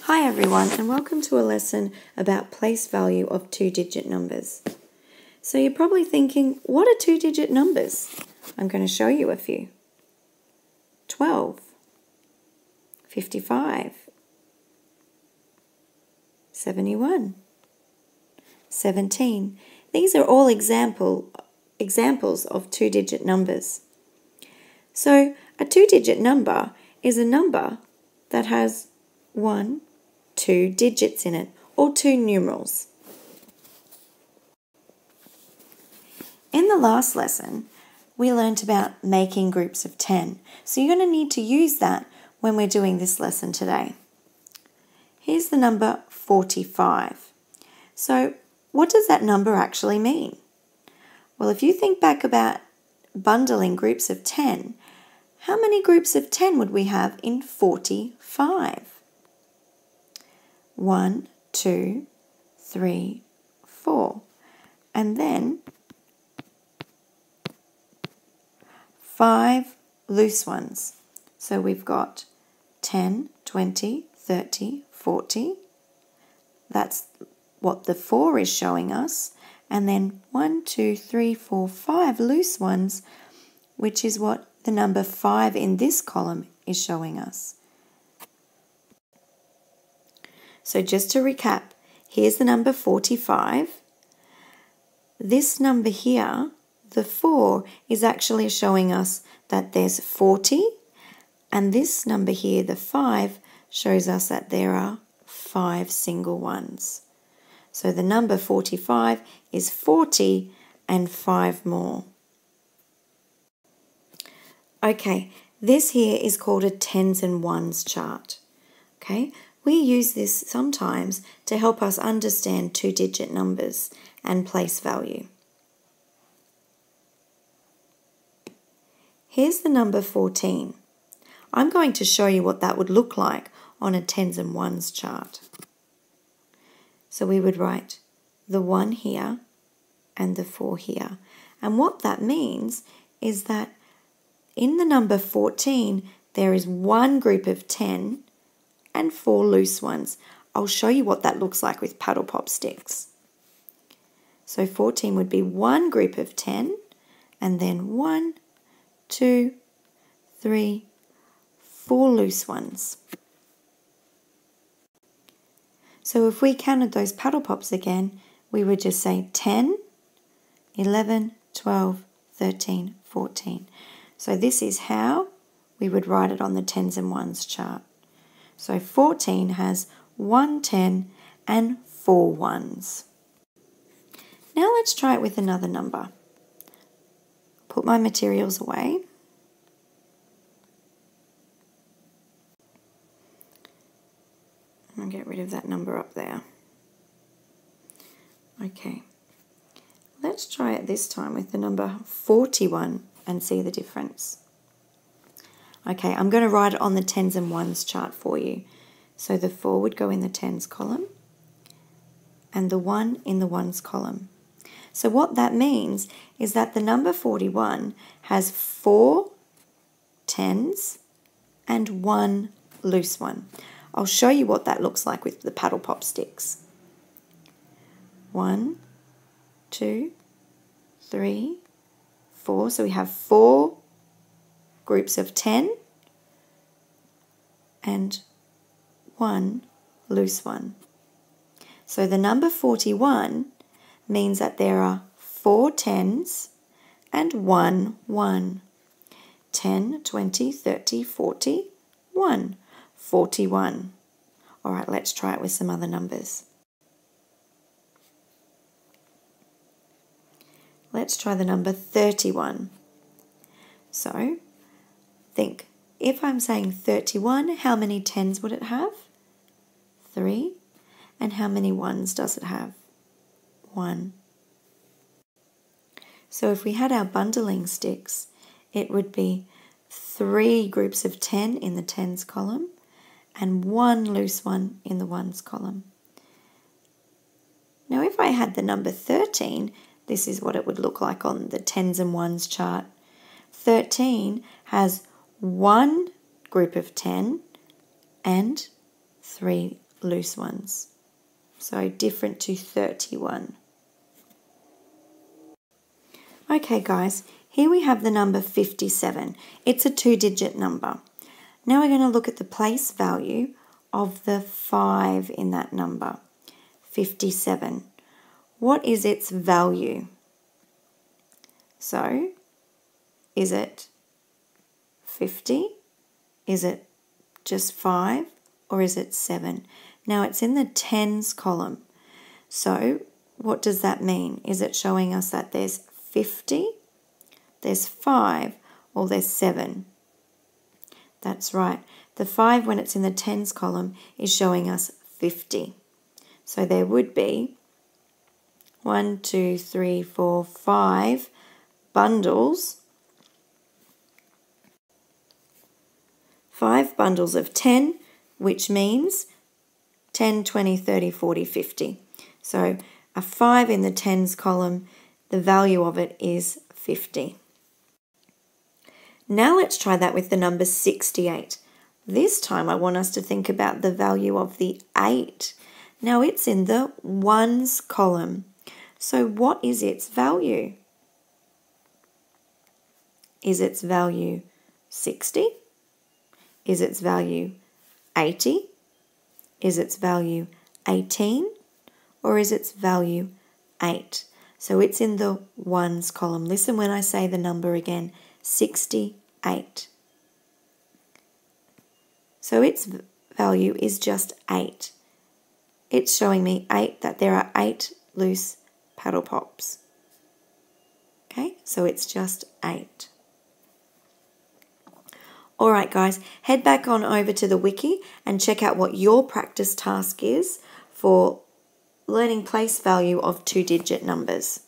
Hi everyone, and welcome to a lesson about place value of two-digit numbers. So you're probably thinking, what are two-digit numbers? I'm going to show you a few. 12, 55, 71, 17. These are all examples of two-digit numbers. So a two-digit number is a number that has 1, 2 digits in it, or 2 numerals. In the last lesson, we learnt about making groups of 10. So you're going to need to use that when we're doing this lesson today. Here's the number 45. So what does that number actually mean? Well, if you think back about bundling groups of 10, how many groups of 10 would we have in 45? 1, 2, 3, 4. And then 5 loose ones. So we've got 10, 20, 30, 40. That's what the 4 is showing us. And then 1, 2, 3, 4, 5 loose ones, which is what the number 5 in this column is showing us. So just to recap, here's the number 45. This number here, the 4, is actually showing us that there's 40. And this number here, the 5, shows us that there are 5 single ones. So the number 45 is 40 and 5 more. Okay, this here is called a tens and ones chart. Okay, we use this sometimes to help us understand two-digit numbers and place value. Here's the number 14. I'm going to show you what that would look like on a tens and ones chart. So we would write the 1 here and the 4 here. And what that means is that in the number 14, there is one group of 10 and 4 loose ones. I'll show you what that looks like with paddle pop sticks. So 14 would be one group of 10 and then 1, 2, 3, 4 loose ones. So if we counted those paddle pops again, we would just say 10, 11, 12, 13, 14. So this is how we would write it on the tens and ones chart. So 14 has 1 10 and 4 ones. Now let's try it with another number. Put my materials away. I'll get rid of that number up there. Okay. Let's try it this time with the number 41 and see the difference. Okay, I'm going to write it on the tens and ones chart for you. So the 4 would go in the tens column and the 1 in the ones column. So what that means is that the number 41 has 4 tens and 1 loose one. I'll show you what that looks like with the paddle pop sticks. 1, 2, 3, 4. So we have 4 groups of 10 and 1 loose one. So the number 41 means that there are 4 tens and 1 1. 10, 20, 30, 40, 1. 41. All right, let's try it with some other numbers. Let's try the number 31. So think, if I'm saying 31, how many tens would it have? 3. And how many ones does it have? 1. So if we had our bundling sticks, it would be 3 groups of 10 in the tens column and 1 loose one in the ones column. Now if I had the number 13, this is what it would look like on the tens and ones chart. 13 has 1 group of 10 and 3 loose ones. So different to 31. Okay guys, here we have the number 57. It's a 2-digit number. Now we're going to look at the place value of the 5 in that number, 57. What is its value? So, is it 50? Is it just 5? Or is it 7? Now it's in the tens column. So, what does that mean? Is it showing us that there's 50, there's 5, or there's 7? That's right. The 5, when it's in the tens column, is showing us 50. So there would be 1, 2, 3, 4, 5 bundles. 5 bundles of 10, which means 10, 20, 30, 40, 50. So a 5 in the tens column, the value of it is 50. Now let's try that with the number 68. This time I want us to think about the value of the 8. Now it's in the ones column. So what is its value? Is its value 60? Is its value 80? Is its value 18? Or is its value 8? So it's in the ones column. Listen when I say the number again, 68. So its value is just 8. It's showing me 8, that there are 8 loose paddle pops. Okay, so it's just 8. Alright guys, head back on over to the wiki and check out what your practice task is for learning place value of 2-digit numbers.